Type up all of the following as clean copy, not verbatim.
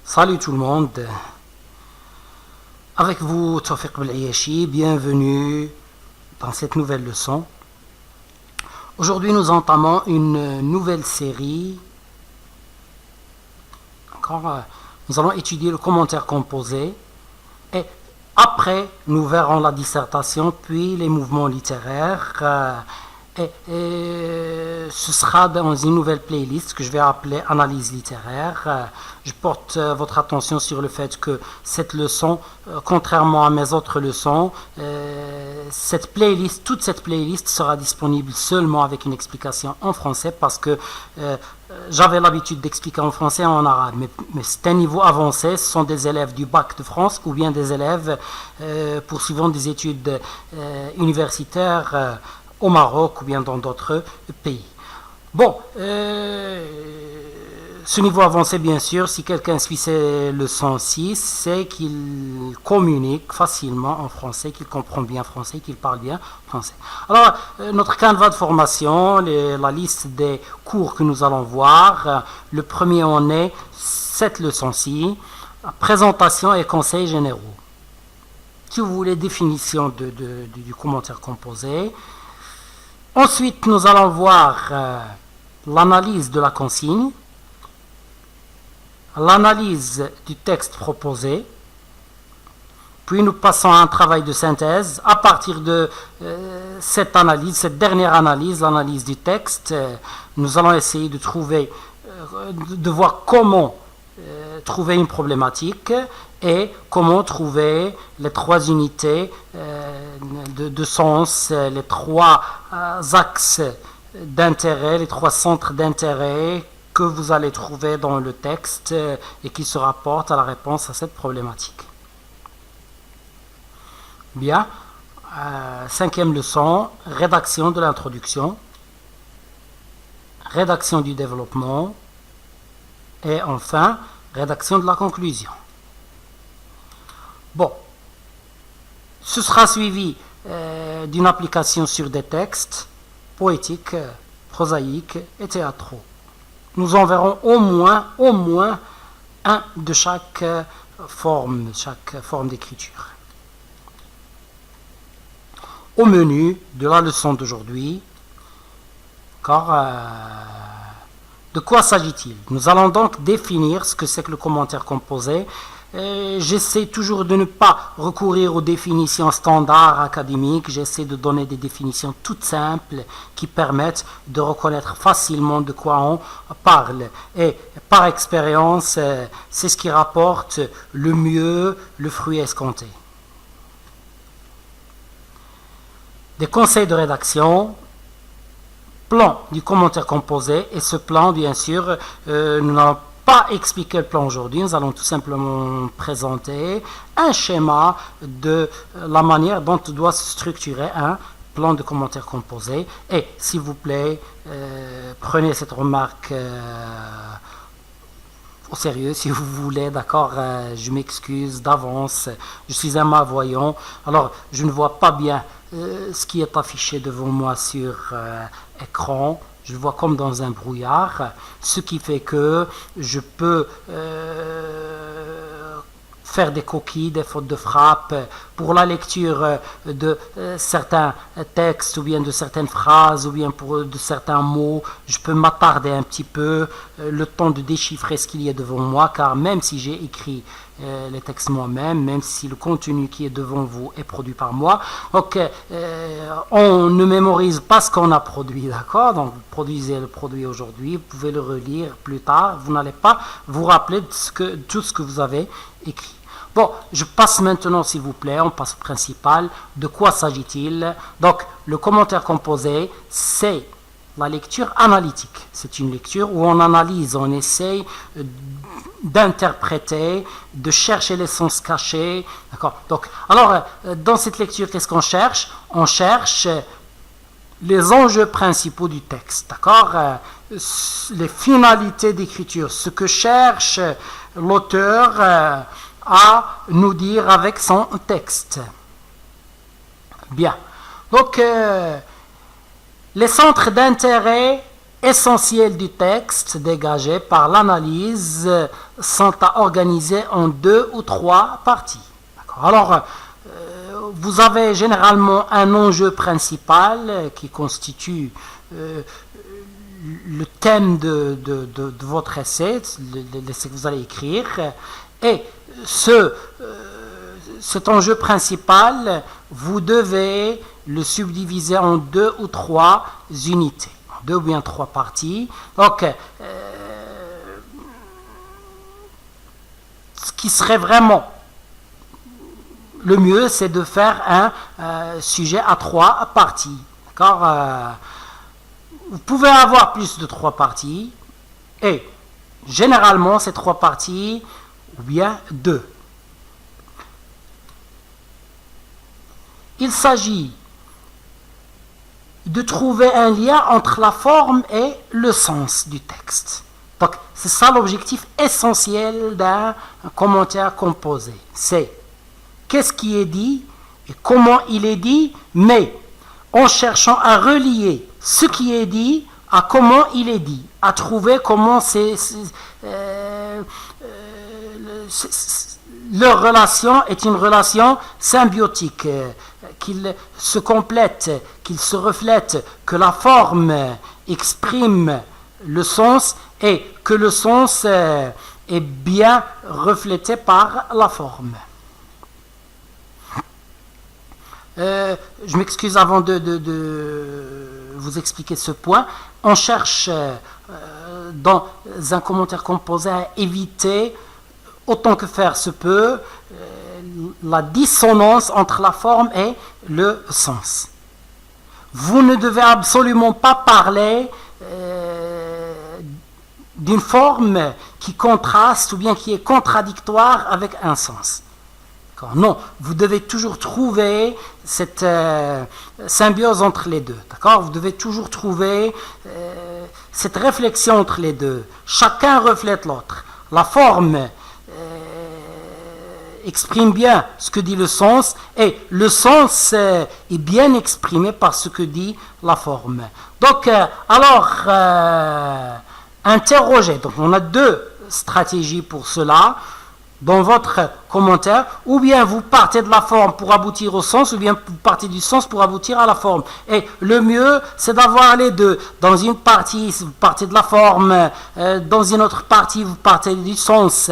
Salut tout le monde, avec vous Tawfiq Belyachi, bienvenue dans cette nouvelle leçon. Aujourd'hui nous entamons une nouvelle série. Nous allons étudier le commentaire composé et après nous verrons la dissertation puis les mouvements littéraires. Et ce sera dans une nouvelle playlist que je vais appeler Analyse littéraire. Je porte votre attention sur le fait que cette leçon, contrairement à mes autres leçons, toute cette playlist sera disponible seulement avec une explication en français parce que j'avais l'habitude d'expliquer en français et en arabe. Mais c'est un niveau avancé, ce sont des élèves du bac de France ou bien des élèves poursuivant des études universitaires au Maroc ou bien dans d'autres pays. Bon, ce niveau avancé, bien sûr, si quelqu'un suit ces leçons 6, c'est qu'il communique facilement en français, qu'il comprend bien français, qu'il parle bien français. Alors, notre canevas de formation, la liste des cours que nous allons voir, le premier en est cette leçon-ci, présentation et conseils généraux. Si vous voulez, définition du commentaire composé. Ensuite, nous allons voir l'analyse de la consigne, l'analyse du texte proposé, puis nous passons à un travail de synthèse. À partir de cette analyse, cette dernière analyse, l'analyse du texte, nous allons essayer de voir comment trouver une problématique et comment trouver les trois unités de sens, les trois axes d'intérêt, les trois centres d'intérêt que vous allez trouver dans le texte et qui se rapportent à la réponse à cette problématique. Bien, cinquième leçon, rédaction de l'introduction, rédaction du développement et enfin, rédaction de la conclusion. Bon, ce sera suivi d'une application sur des textes poétiques, prosaïques et théâtraux. Nous en verrons au moins un de chaque forme d'écriture. Au menu de la leçon d'aujourd'hui, de quoi s'agit-il? Nous allons donc définir ce que c'est que le commentaire composé. J'essaie toujours de ne pas recourir aux définitions standards académiques. J'essaie de donner des définitions toutes simples qui permettent de reconnaître facilement de quoi on parle. Et par expérience, c'est ce qui rapporte le mieux le fruit escompté. Des conseils de rédaction, plan du commentaire composé, et ce plan, bien sûr, nous n'allons pas expliquer le plan aujourd'hui, nous allons tout simplement présenter un schéma de la manière dont doit se structurer un plan de commentaire composé. Et s'il vous plaît, prenez cette remarque au sérieux si vous voulez, d'accord, je m'excuse d'avance, je suis un malvoyant, alors je ne vois pas bien ce qui est affiché devant moi sur écran. Je le vois comme dans un brouillard, ce qui fait que je peux faire des coquilles, des fautes de frappe pour la lecture de certains textes ou bien de certaines phrases ou bien de certains mots. Je peux m'attarder un petit peu, le temps de déchiffrer ce qu'il y a devant moi, car même si j'ai écrit les textes moi-même, même si le contenu qui est devant vous est produit par moi, donc on ne mémorise pas ce qu'on a produit, d'accord? Donc vous produisez le produit aujourd'hui, vous pouvez le relire plus tard, vous n'allez pas vous rappeler de tout ce que vous avez écrit. Bon, je passe maintenant, s'il vous plaît, on passe au principal. De quoi s'agit-il? Donc, le commentaire composé, c'est la lecture analytique. C'est une lecture où on analyse, on essaye d'interpréter, de chercher les sens cachés. D'accord? Donc, alors, dans cette lecture, qu'est-ce qu'on cherche? On cherche les enjeux principaux du texte, d'accord? Les finalités d'écriture, ce que cherche l'auteur à nous dire avec son texte. Bien. Donc, les centres d'intérêt essentiels du texte dégagés par l'analyse sont à organiser en 2 ou 3 parties. Alors, vous avez généralement un enjeu principal qui constitue le thème de votre essai, l'essai que vous allez écrire, et cet enjeu principal, vous devez le subdiviser en 2 ou 3 unités, 2 ou bien 3 parties. Donc, ce qui serait vraiment le mieux, c'est de faire un sujet à 3 parties. D'accord? Vous pouvez avoir plus de 3 parties, et généralement, ces 3 parties, ou bien 2. Il s'agit de trouver un lien entre la forme et le sens du texte. Donc, c'est ça l'objectif essentiel d'un commentaire composé. C'est qu'est-ce qui est dit et comment il est dit, mais en cherchant à relier ce qui est dit à comment il est dit, à trouver comment leur relation est une relation symbiotique, qu'ils se complètent, qu'ils se reflètent, que la forme exprime le sens et que le sens est bien reflété par la forme. Je m'excuse avant de vous expliquer ce point. On cherche dans un commentaire composé à éviter autant que faire se peut la dissonance entre la forme et le sens. Vous ne devez absolument pas parler d'une forme qui contraste ou bien qui est contradictoire avec un sens. Non, vous devez toujours trouver cette symbiose entre les deux. D'accord? Vous devez toujours trouver cette réflexion entre les deux. Chacun reflète l'autre. La forme exprime bien ce que dit le sens et le sens est bien exprimé par ce que dit la forme. Donc, interrogez. Donc, on a 2 stratégies pour cela dans votre commentaire, ou bien vous partez de la forme pour aboutir au sens, ou bien vous partez du sens pour aboutir à la forme. Et le mieux, c'est d'avoir les deux. Dans une partie, vous partez de la forme, dans une autre partie, vous partez du sens.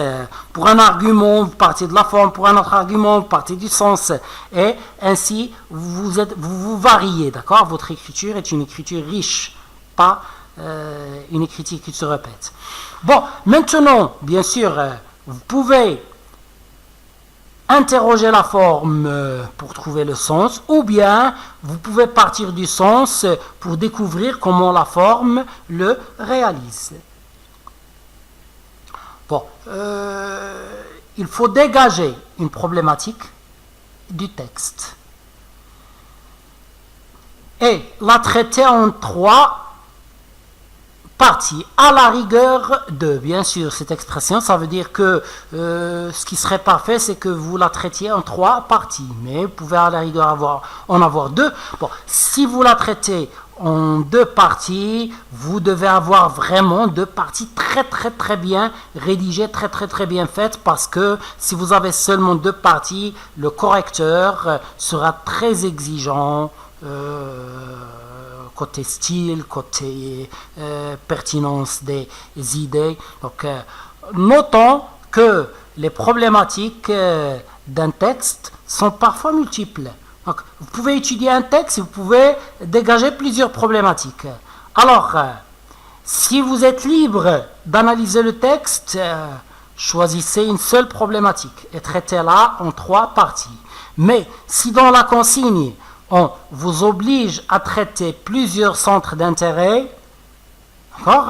Pour un argument, vous partez de la forme, pour un autre argument, vous partez du sens. Et ainsi, vous variez, d'accord? Votre écriture est une écriture riche, pas une écriture qui se répète. Bon, maintenant, bien sûr, vous pouvez interroger la forme pour trouver le sens, ou bien vous pouvez partir du sens pour découvrir comment la forme le réalise. Bon, il faut dégager une problématique du texte et la traiter en 3 partie, à la rigueur de, bien sûr, cette expression, ça veut dire que ce qui serait parfait, c'est que vous la traitiez en 3 parties, mais vous pouvez à la rigueur en avoir 2. Bon, si vous la traitez en 2 parties, vous devez avoir vraiment 2 parties très bien rédigées, très bien faites, parce que si vous avez seulement 2 parties, le correcteur sera très exigeant, côté style, côté pertinence des idées. Donc, notons que les problématiques d'un texte sont parfois multiples. Donc, vous pouvez étudier un texte et vous pouvez dégager plusieurs problématiques. Alors, si vous êtes libre d'analyser le texte, choisissez une seule problématique et traitez-la en 3 parties. Mais si dans la consigne, on vous oblige à traiter plusieurs centres d'intérêt, d'accord?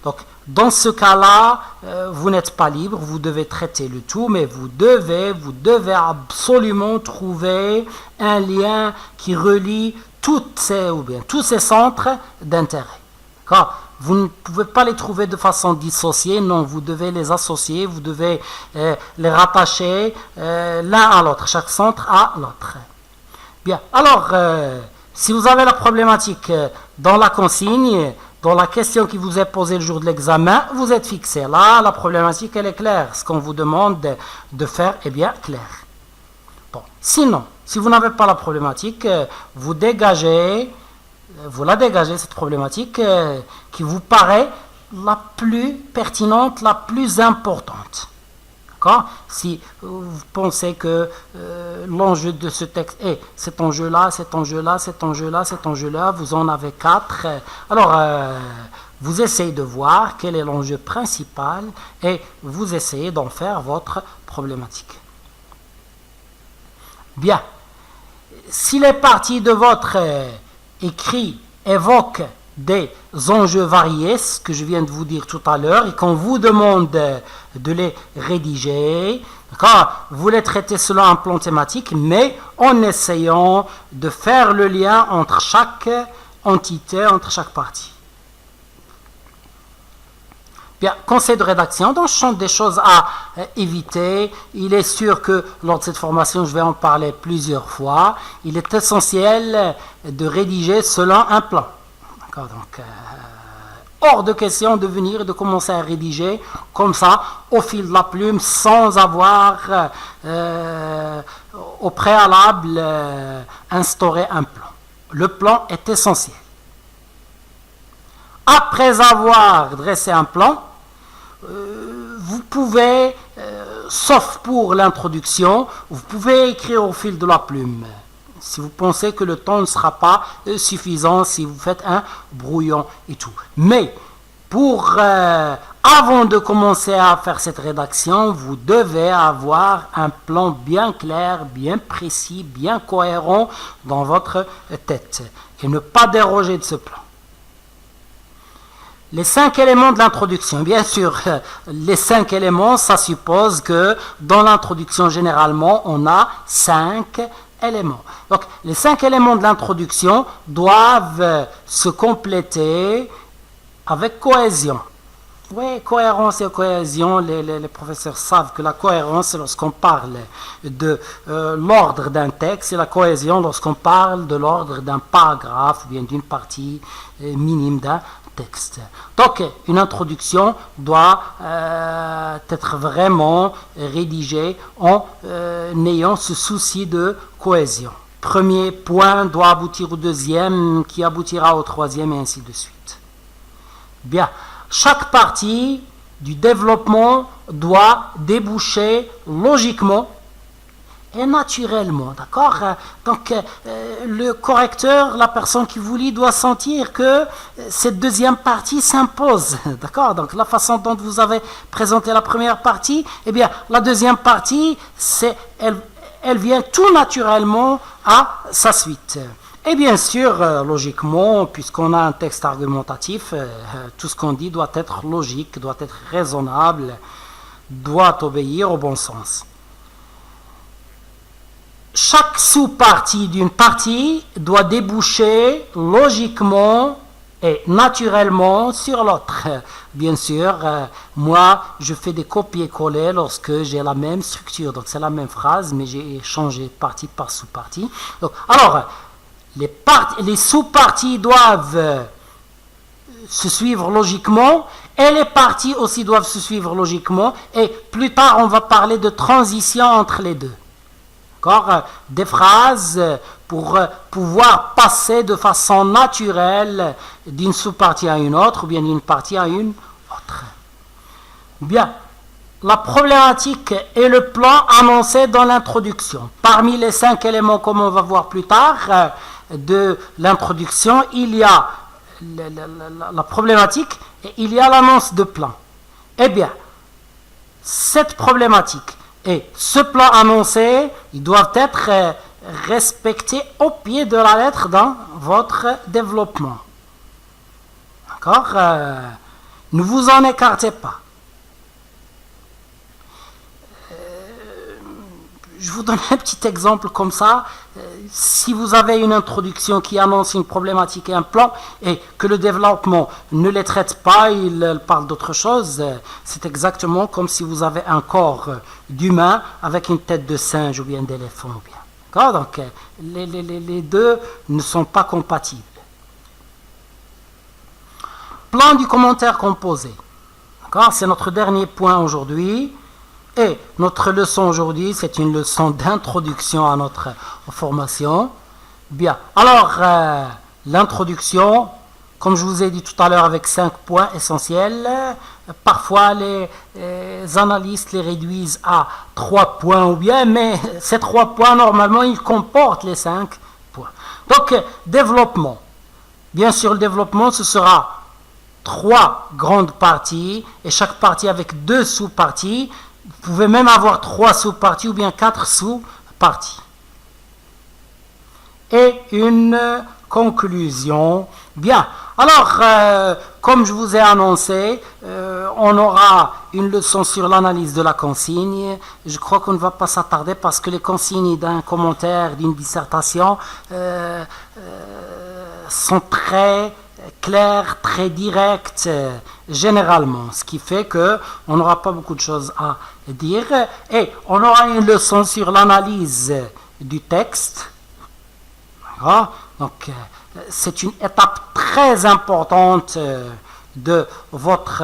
Donc, dans ce cas-là, vous n'êtes pas libre, vous devez traiter le tout, mais vous devez absolument trouver un lien qui relie tous ces centres d'intérêt. D'accord? Vous ne pouvez pas les trouver de façon dissociée, non, vous devez les associer, vous devez les rattacher l'un à l'autre, chaque centre à l'autre. Bien, alors, si vous avez la problématique dans la consigne, dans la question qui vous est posée le jour de l'examen, vous êtes fixé. Là, la problématique, elle est claire. Ce qu'on vous demande de faire est bien clair. Bon. Sinon, si vous n'avez pas la problématique, vous la dégagez, cette problématique qui vous paraît la plus pertinente, la plus importante. D'accord ? Si vous pensez que l'enjeu de ce texte est cet enjeu-là, cet enjeu-là, cet enjeu-là, cet enjeu-là, vous en avez 4. Alors, vous essayez de voir quel est l'enjeu principal et vous essayez d'en faire votre problématique. Bien. Si les parties de votre écrit évoquent des enjeux variés, ce que je viens de vous dire tout à l'heure, et qu'on vous demande de les rédiger, vous les traitez selon un plan thématique, mais en essayant de faire le lien entre chaque entité, entre chaque partie. Bien, conseil de rédaction, donc ce sont des choses à éviter. Il est sûr que lors de cette formation, je vais en parler plusieurs fois. Il est essentiel de rédiger selon un plan. D'accord, donc, hors de question de venir et de commencer à rédiger comme ça, au fil de la plume, sans avoir au préalable instauré un plan. Le plan est essentiel. Après avoir dressé un plan, vous pouvez, sauf pour l'introduction, vous pouvez écrire au fil de la plume. Si vous pensez que le temps ne sera pas suffisant, si vous faites un brouillon et tout. Mais, avant de commencer à faire cette rédaction, vous devez avoir un plan bien clair, bien précis, bien cohérent dans votre tête. Et ne pas déroger de ce plan. Les 5 éléments de l'introduction. Bien sûr, les 5 éléments, ça suppose que dans l'introduction, généralement, on a 5 éléments. Donc, les 5 éléments de l'introduction doivent se compléter avec cohésion. Oui, cohérence et cohésion, les professeurs savent que la cohérence, c'est lorsqu'on parle de l'ordre d'un texte, et la cohésion lorsqu'on parle de l'ordre d'un paragraphe ou bien d'une partie minime d'un texte. Donc, une introduction doit être vraiment rédigée en ayant ce souci de cohésion. Premier point doit aboutir au deuxième, qui aboutira au troisième, et ainsi de suite. Bien. Chaque partie du développement doit déboucher logiquement et naturellement, d'accord ? Donc, le correcteur, la personne qui vous lit, doit sentir que cette deuxième partie s'impose, d'accord ? Donc, la façon dont vous avez présenté la première partie, eh bien, la deuxième partie, elle vient tout naturellement à sa suite. Et bien sûr, logiquement, puisqu'on a un texte argumentatif, tout ce qu'on dit doit être logique, doit être raisonnable, doit obéir au bon sens. Chaque sous-partie d'une partie doit déboucher logiquement et naturellement sur l'autre. Bien sûr, moi, je fais des copier-coller lorsque j'ai la même structure. Donc, c'est la même phrase, mais j'ai changé partie par sous-partie. Donc, alors, les sous-parties doivent se suivre logiquement et les parties aussi doivent se suivre logiquement, et plus tard on va parler de transition entre les deux. D'accord ? Des phrases pour pouvoir passer de façon naturelle d'une sous-partie à une autre ou bien d'une partie à une autre. Bien. La problématique et le plan annoncé dans l'introduction. Parmi les 5 éléments, comme on va voir plus tard, de l'introduction, il y a la problématique et il y a l'annonce de plan. Eh bien, cette problématique et ce plan annoncé, ils doivent être respectés au pied de la lettre dans votre développement. D'accord ? Ne vous en écartez pas. Je vous donne un petit exemple comme ça. Si vous avez une introduction qui annonce une problématique et un plan, et que le développement ne les traite pas, il parle d'autre chose, c'est exactement comme si vous avez un corps d'humain avec une tête de singe ou bien d'éléphant. D'accord ? Donc, les deux ne sont pas compatibles. plan du commentaire composé. D'accord? C'est notre dernier point aujourd'hui. Et notre leçon aujourd'hui, c'est une leçon d'introduction à notre formation. Bien. Alors, l'introduction, comme je vous ai dit tout à l'heure, avec 5 points essentiels. Parfois, les analystes les réduisent à 3 points ou bien, mais ces 3 points, normalement, ils comportent les 5 points. Donc, développement. Bien sûr, le développement, ce sera 3 grandes parties, et chaque partie avec 2 sous-parties. Vous pouvez même avoir 3 sous-parties ou bien 4 sous-parties. Et une conclusion. Bien. Alors, comme je vous ai annoncé, on aura une leçon sur l'analyse de la consigne. Je crois qu'on ne va pas s'attarder parce que les consignes d'un commentaire, d'une dissertation, sont très claires, très directes, généralement. Ce qui fait qu'on n'aura pas beaucoup de choses à dire. Et on aura une leçon sur l'analyse du texte. D'accord? Donc, c'est une étape très importante de votre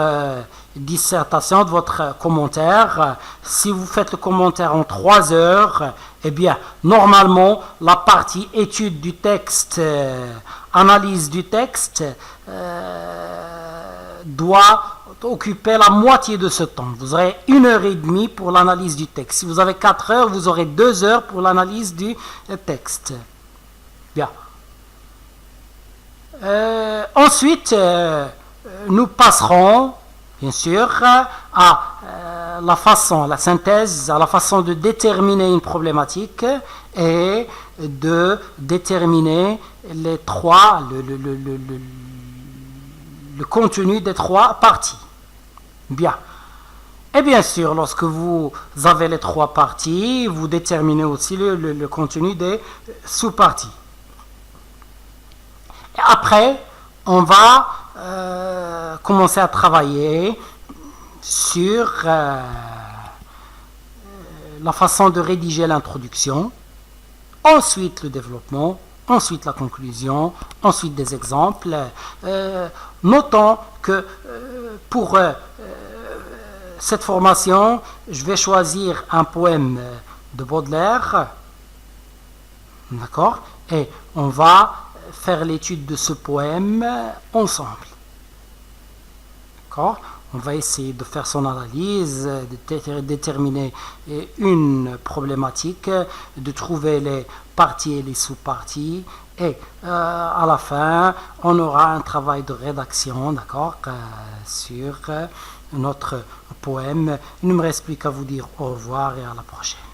dissertation, de votre commentaire. Si vous faites le commentaire en 3 heures, eh bien, normalement, la partie étude du texte, analyse du texte, doit occuper la moitié de ce temps. Vous aurez 1 heure et demie pour l'analyse du texte. Si vous avez 4 heures, vous aurez 2 heures pour l'analyse du texte. Bien. Ensuite, nous passerons, bien sûr, à la façon, la synthèse, à la façon de déterminer une problématique et de déterminer les 3, le contenu des 3 parties. Bien. Et bien sûr, lorsque vous avez les 3 parties, vous déterminez aussi le contenu des sous-parties. Et après, on va commencer à travailler sur la façon de rédiger l'introduction, ensuite le développement, ensuite la conclusion, ensuite des exemples. Notons que pour cette formation, je vais choisir un poème de Baudelaire, d'accord, et on va faire l'étude de ce poème ensemble. D'accord? On va essayer de faire son analyse, de déterminer une problématique, de trouver les parties et les sous-parties, et à la fin, on aura un travail de rédaction, d'accord, sur notre poème. Il ne me reste plus qu'à vous dire au revoir et à la prochaine.